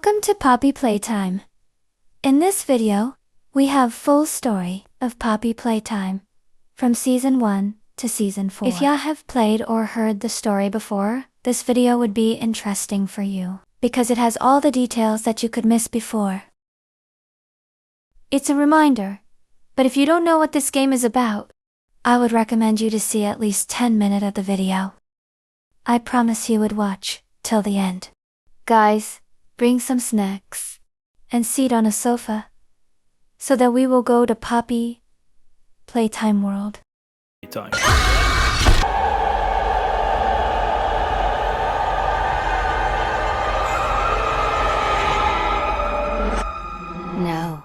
Welcome to Poppy Playtime. In this video, we have full story of Poppy Playtime from Season 1 to Season 4. If ya have played or heard the story before, this video would be interesting for you, because it has all the details that you could miss before. It's a reminder, but if you don't know what this game is about, I would recommend you to see at least 10 minutes of the video. I promise you would watch till the end. Guys, bring some snacks and sit on a sofa so that we will go to Poppy Playtime World. No.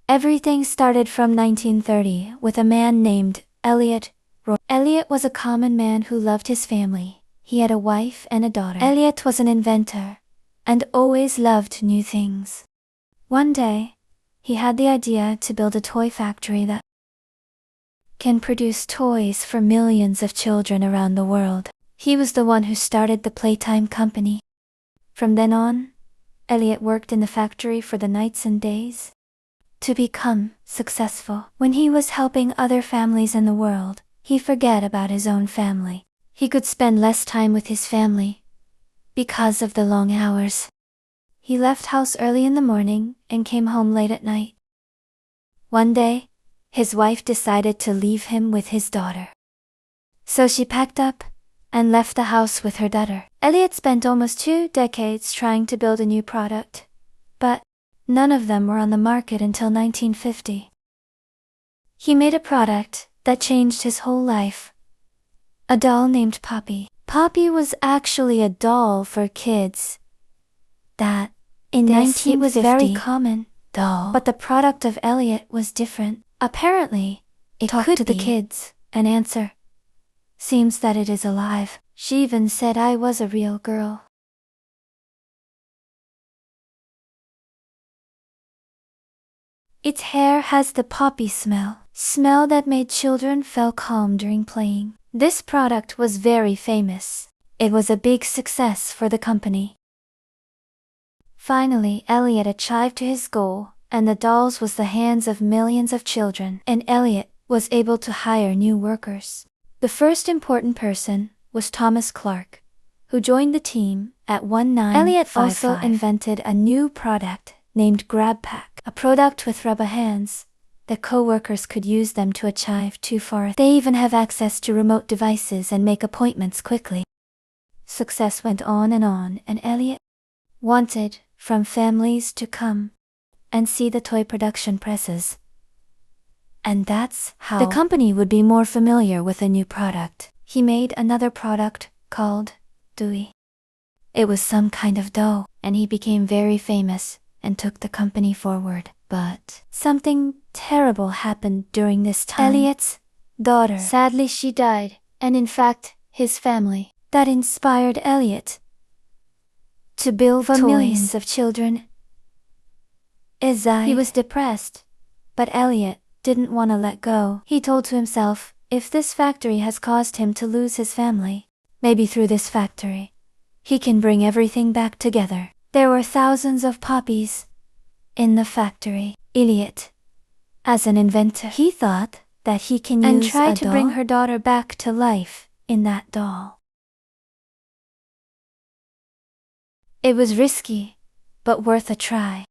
Everything started from 1930 with a man named Elliot. Elliot was a common man who loved his family. He had a wife and a daughter. Elliot was an inventor and always loved new things. One day, he had the idea to build a toy factory that can produce toys for millions of children around the world. He was the one who started the Playtime Company. From then on, Elliot worked in the factory for the nights and days to become successful. When he was helping other families in the world, he forgot about his own family. He could spend less time with his family because of the long hours. He left house early in the morning and came home late at night. One day, his wife decided to leave him with his daughter. So she packed up and left the house with her daughter. Elliot spent almost 2 decades trying to build a new product, but none of them were on the market until 1950. He made a product that changed his whole life. A doll named Poppy. Poppy was actually a doll for kids. That, in 1950, it was very common doll. But the product of Elliot was different. Apparently, it talked to the kids and answer. Seems that it is alive. She even said I was a real girl. Its hair has the poppy smell that made children feel calm during playing. This product was very famous. It was a big success for the company. Finally, Elliot achieved his goal, and the dolls was the hands of millions of children, and Elliot was able to hire new workers. The first important person was Thomas Clark, who joined the team at 1955. Elliot also invented a new product named Grab Pack, a product with rubber hands that co-workers could use them to achieve too far. They even have access to remote devices and make appointments quickly. Success went on, and Elliot wanted from families to come and see the toy production presses. And that's how the company would be more familiar with a new product. He made another product called Dewey. It was some kind of dough, and he became very famous and took the company forward. But something terrible happened during this time. Elliot's daughter, sadly she died, and in fact, his family, that inspired Elliot to build for millions of children. He was depressed, but Elliot didn't want to let go. He told to himself, if this factory has caused him to lose his family, maybe through this factory, he can bring everything back together. There were thousands of poppies in the factory. Elliot, as an inventor, he thought that he can use and try to bring her daughter back to life in that doll. It was risky, but worth a try.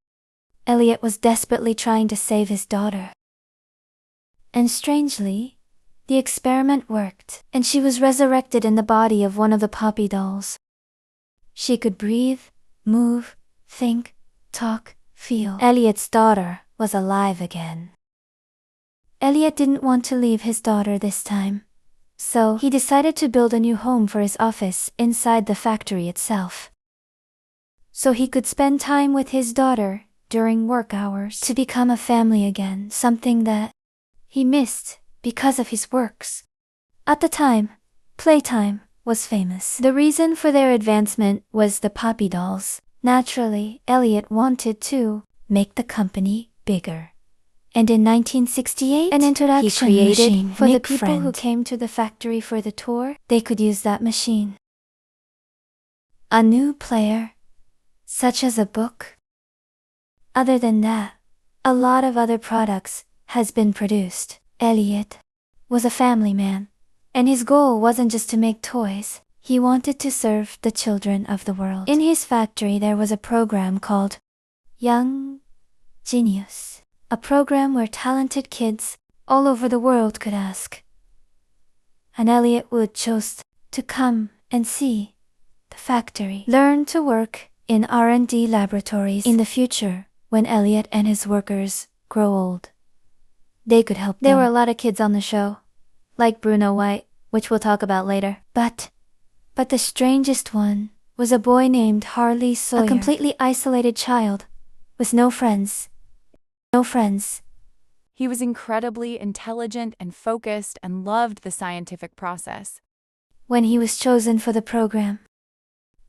Elliot was desperately trying to save his daughter. And strangely, the experiment worked, and she was resurrected in the body of one of the Poppy dolls. She could breathe, move, think, talk, feel. Elliot's daughter was alive again. Elliot didn't want to leave his daughter this time, so he decided to build a new home for his office inside the factory itself, so he could spend time with his daughter during work hours to become a family again, something that he missed because of his works. At the time, Playtime was famous. The reason for their advancement was the Poppy dolls. Naturally, Elliot wanted to make the company bigger. And in 1968, an introduction machine for the people who came to the factory for the tour, they could use that machine. A new player such as a book. Other than that, a lot of other products has been produced. Elliot was a family man, and his goal wasn't just to make toys. He wanted to serve the children of the world. In his factory there was a program called Young Genius, a program where talented kids all over the world could ask. And Elliot Wood chose to come and see the factory, learn to work in R&D laboratories. In the future, when Elliot and his workers grow old, they could help them. There were a lot of kids on the show, like Bruno White, which we'll talk about later. But the strangest one was a boy named Harley Sawyer, a completely isolated child with no friends. He was incredibly intelligent and focused and loved the scientific process. When he was chosen for the program,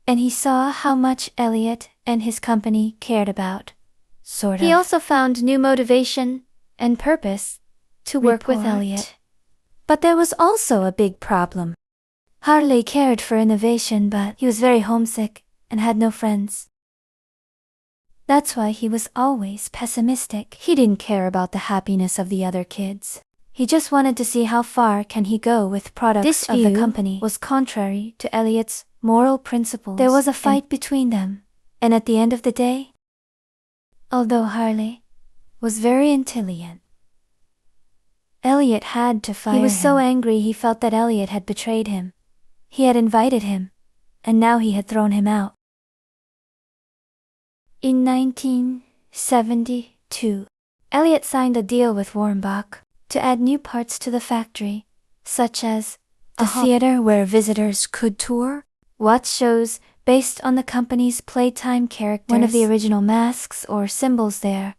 and he saw how much Elliot and his company cared about, he also found new motivation and purpose to work with Elliot. But there was also a big problem. Harley cared for innovation, but he was very homesick and had no friends. That's why he was always pessimistic. He didn't care about the happiness of the other kids. He just wanted to see how far can he go with products of the company. Was contrary to Elliot's moral principles. There was a fight between them, and at the end of the day, although Harley was very intelligent, Elliot had to fire him. He was so angry he felt that Elliot had betrayed him. He had invited him, and now he had thrown him out. In 1972, Elliot signed a deal with Warmbach to add new parts to the factory, such as a theater where visitors could tour, watch shows based on the company's playtime characters. One of the original masks or symbols there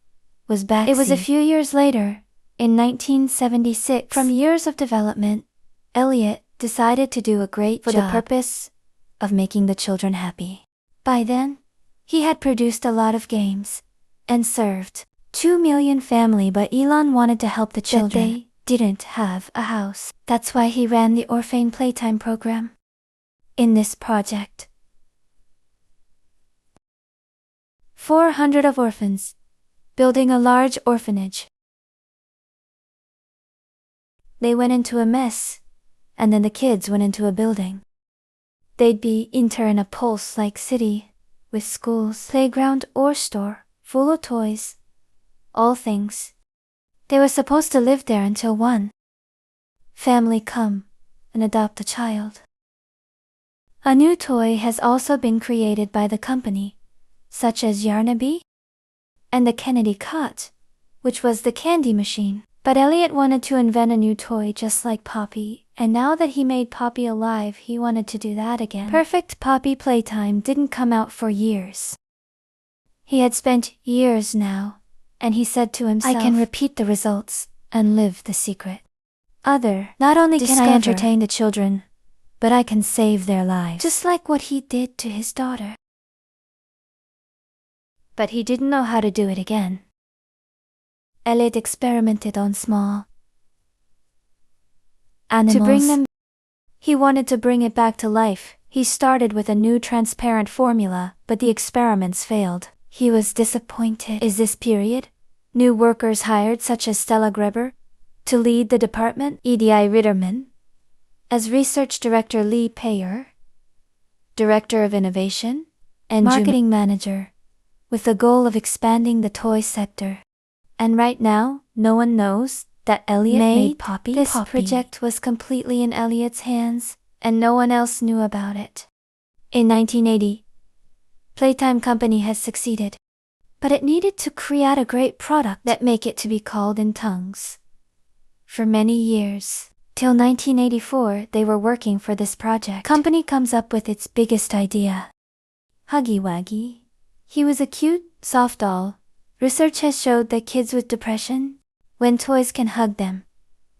was Baxi. It was a few years later, in 1976, from years of development, Elliot decided to do a great job for the purpose of making the children happy. By then, he had produced a lot of games and served 2 million family, but Elon wanted to help the children. They didn't have a house. That's why he ran the Orphan Playtime program. In this project, 400 of orphans building a large orphanage. They went into a mess, and then the kids went into a building. They'd be in a pulse-like city, with schools, playground or store, full of toys, all things. They were supposed to live there until one family come and adopt a child. A new toy has also been created by the company, such as Yarnaby and the Kennedy Cot, which was the candy machine. But Elliot wanted to invent a new toy just like Poppy, and now that he made Poppy alive, he wanted to do that again. Perfect Poppy Playtime didn't come out for years. He had spent years now, and he said to himself, I can repeat the results and live the secret. Not only can I entertain the children, but I can save their lives. Just like what he did to his daughter. But he didn't know how to do it again. Elliot experimented on small animals. He wanted to bring it back to life. He started with a new transparent formula, but the experiments failed. He was disappointed. Is this period? New workers hired, such as Stella Greber, to lead the department, Edi Ritterman, as research director, Lee Payer, director of innovation, and marketing manager, with the goal of expanding the toy sector. And right now, no one knows that Elliot made Poppy. This project was completely in Elliot's hands, and no one else knew about it. In 1980, Playtime Company has succeeded, but it needed to create a great product that make it to be called in tongues. For many years, till 1984, they were working for this project. Company comes up with its biggest idea. Huggy Wuggy. He was a cute, soft doll. Research has showed that kids with depression, when toys can hug them,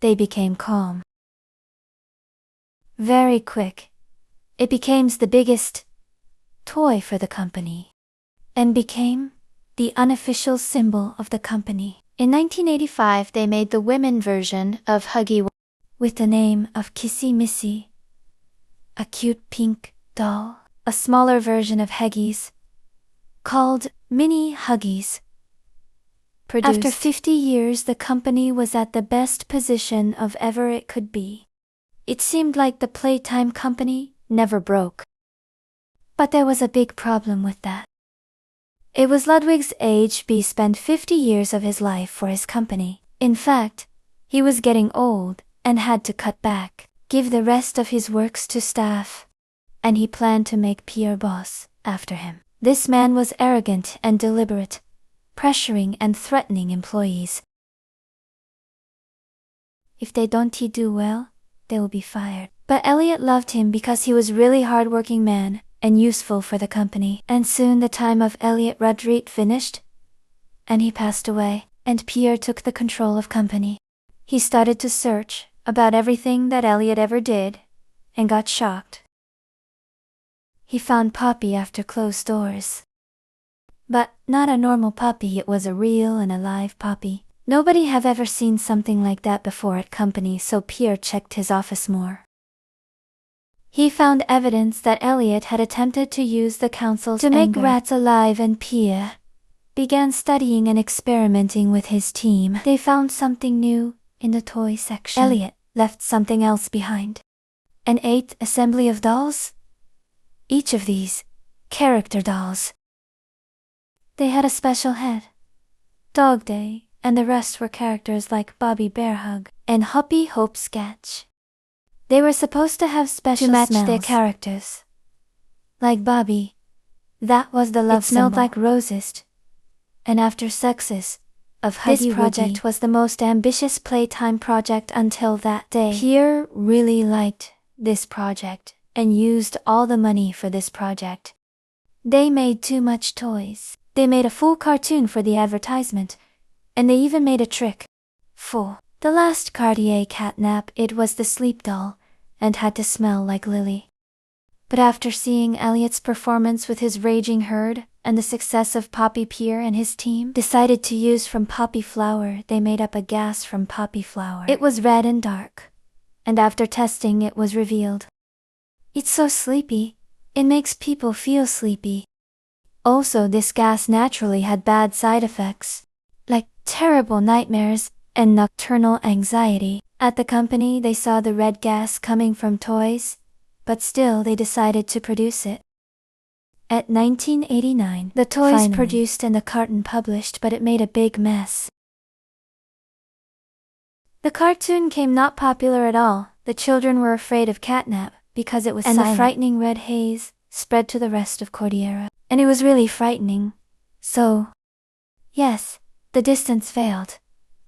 they became calm. Very quick, it became the biggest toy for the company, and became the unofficial symbol of the company. In 1985, they made the women version of Huggy Wuggy with the name of Kissy Missy, a cute pink doll. A smaller version of Huggies called Mini Huggies. After 50 years, the company was at the best position of ever it could be. It seemed like the Playtime company never broke. But there was a big problem with that. It was Ludwig's age. He spent 50 years of his life for his company. In fact, he was getting old and had to cut back, give the rest of his works to staff. And he planned to make Pierre boss after him. This man was arrogant and deliberate, pressuring and threatening employees. If they don't do well, they will be fired. But Elliot loved him because he was really hard-working man and useful for the company. And soon the time of Elliot Rodrigue finished, and he passed away, and Pierre took the control of company. He started to search about everything that Elliot ever did, and got shocked. He found Poppy after closed doors. But not a normal Poppy, it was a real and alive Poppy. Nobody have ever seen something like that before at company, so Pierre checked his office more. He found evidence that Elliot had attempted to use the council's to make rats alive, and Pierre began studying and experimenting with his team. They found something new in the toy section. Elliot left something else behind. An 8th assembly of dolls? Each of these character dolls. They had a special head, Dog Day, and the rest were characters like Bobby Bearhug and Hoppy Hope Sketch. They were supposed to have special smells to match their characters. Like Bobby, that was the love symbol. It smelled like roses. And after sexes of Huggy This project was the most ambitious Playtime project until that day. Pierre really liked this project and used all the money for this project. They made too much toys. They made a full cartoon for the advertisement, and they even made a trick. For the last Cartier catnap, it was the sleep doll, and had to smell like Lily. But after seeing Elliot's performance with his raging herd, and the success of Poppy, Pierre and his team decided to use from poppy flower. They made up a gas from poppy flower. It was red and dark, and after testing it was revealed. It's so sleepy, it makes people feel sleepy. Also, this gas naturally had bad side effects, like terrible nightmares and nocturnal anxiety. At the company, they saw the red gas coming from toys, but still they decided to produce it. At 1989, the toys produced and the cartoon published, but it made a big mess. The cartoon came not popular at all. The children were afraid of catnap because it was silent. The frightening red haze spread to the rest of Cordillera. And it was really frightening. So, yes, the distance failed.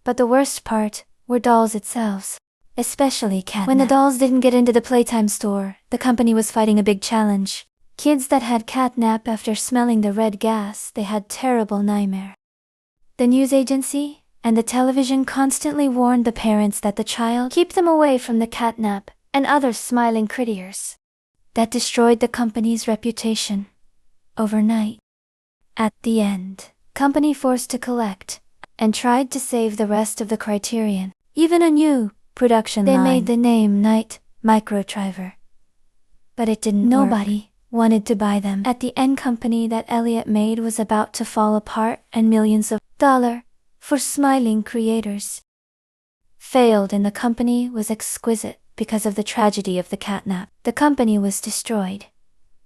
But the worst part were dolls itself, especially catnap. When the dolls didn't get into the Playtime store, the company was fighting a big challenge. Kids that had catnap after smelling the red gas, they had terrible nightmare. The news agency and the television constantly warned the parents that the child keep them away from the catnap and other smiling critters. That destroyed the company's reputation. Overnight. At the end, company forced to collect and tried to save the rest of the Criterion. Even a new production line. They made the name Night Microdriver. But it didn't work. Nobody wanted to buy them. At the end, company that Elliot made was about to fall apart, and millions of dollars for smiling creators failed, and the company was exquisite because of the tragedy of the catnap. The company was destroyed.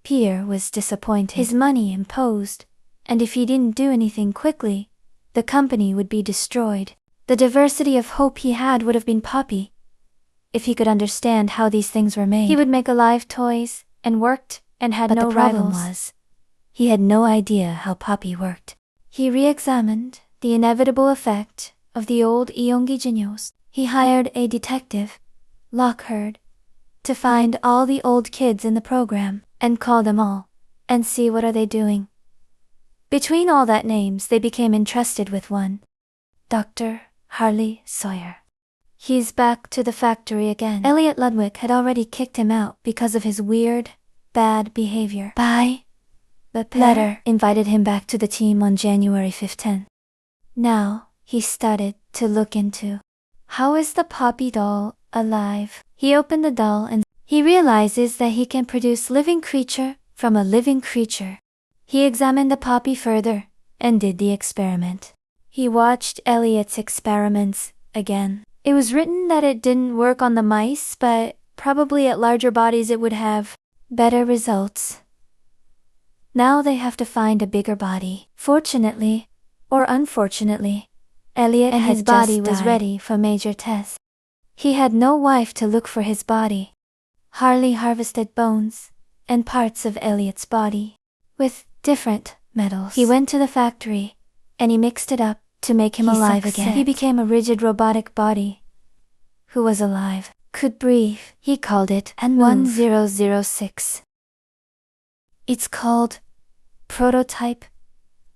Pierre was disappointed. His money imposed, and if he didn't do anything quickly, the company would be destroyed. The diversity of hope he had would have been Poppy. If he could understand how these things were made, he would make alive toys, and worked, and had no rivals. But the problem was, he had no idea how Poppy worked. He re-examined the inevitable effect of the old Iongi Genios. He hired a detective, Lockhart, to find all the old kids in the program, and call them all, and see what are they doing. Between all that names, they became entrusted with one. Dr. Harley Sawyer. He's back to the factory again. Elliot Ludwig had already kicked him out because of his weird, bad behavior. By the letter invited him back to the team on January 15th. Now, he started to look into how is the Poppy doll alive. He opened the doll and he realizes that he can produce living creature from a living creature. He examined the poppy further and did the experiment. He watched Elliot's experiments again. It was written that it didn't work on the mice, but probably at larger bodies it would have better results. Now they have to find a bigger body. Fortunately, or unfortunately, Elliot and his body was ready for major tests. He had no wife to look for his body. Harley harvested bones and parts of Elliot's body with different metals. He went to the factory and he mixed it up to make him alive again. He became a rigid robotic body who was alive, could breathe. He called it N1006. It's called Prototype.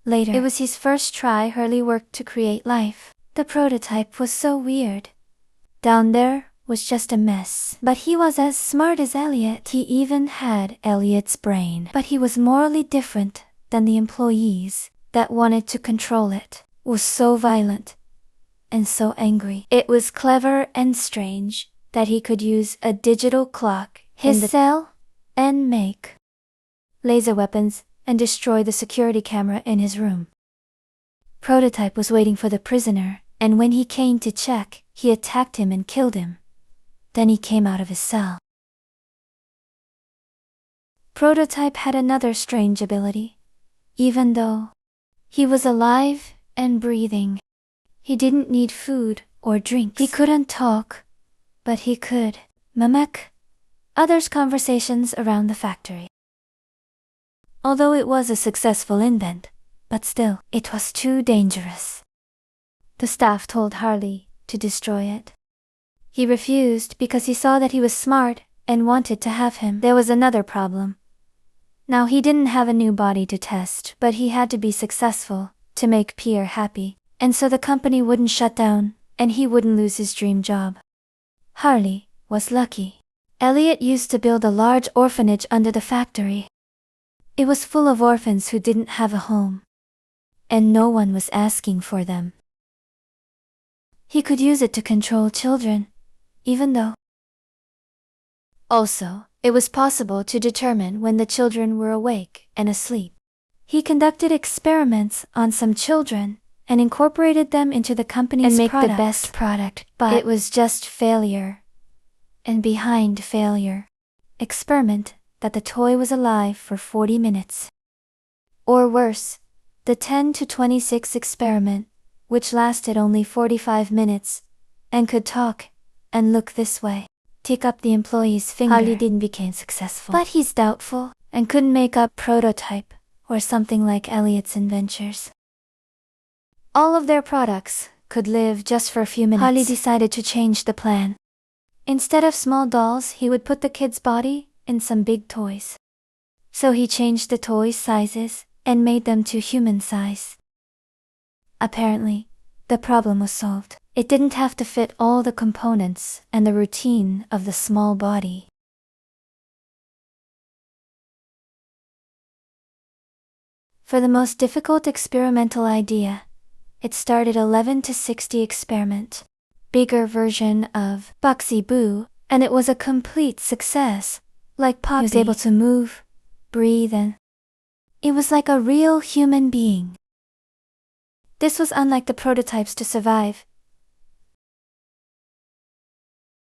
Later, it was his first try Harley worked to create life. The prototype was so weird. Down there was just a mess. But he was as smart as Elliot. He even had Elliot's brain. But he was morally different than the employees that wanted to control it. Was so violent and so angry. It was clever and strange that he could use a digital clock in his cell and make laser weapons and destroy the security camera in his room. Prototype was waiting for the prisoner, and when he came to check, he attacked him and killed him. Then he came out of his cell. Prototype had another strange ability. Even though he was alive and breathing, he didn't need food or drinks. He couldn't talk, but he could mimic others' conversations around the factory. Although it was a successful invent, but still, it was too dangerous. The staff told Harley to destroy it. He refused because he saw that he was smart and wanted to have him. There was another problem. Now he didn't have a new body to test, but he had to be successful to make Pierre happy, and so the company wouldn't shut down, and he wouldn't lose his dream job. Harley was lucky. Elliot used to build a large orphanage under the factory. It was full of orphans who didn't have a home, and no one was asking for them. He could use it to control children, even though. Also, it was possible to determine when the children were awake and asleep. He conducted experiments on some children and incorporated them into the company's product. And make the best product, but it was just failure. And behind failure, experiment that the toy was alive for 40 minutes. Or worse, the 10 to 26 experiment, which lasted only 45 minutes, and could talk and look this way. Tick up the employee's finger. Harley didn't become successful. But he's doubtful and couldn't make up Prototype or something like Elliot's inventures. All of their products could live just for a few minutes. Harley decided to change the plan. Instead of small dolls, he would put the kid's body in some big toys. So he changed the toys' sizes and made them to human size. Apparently, the problem was solved. It didn't have to fit all the components and the routine of the small body. For the most difficult experimental idea, it started 11 to 60 experiment. Bigger version of Bugsy Boo, and it was a complete success. Like Poppy, he was able to move, breathe, and it was like a real human being. This was unlike the prototypes to survive.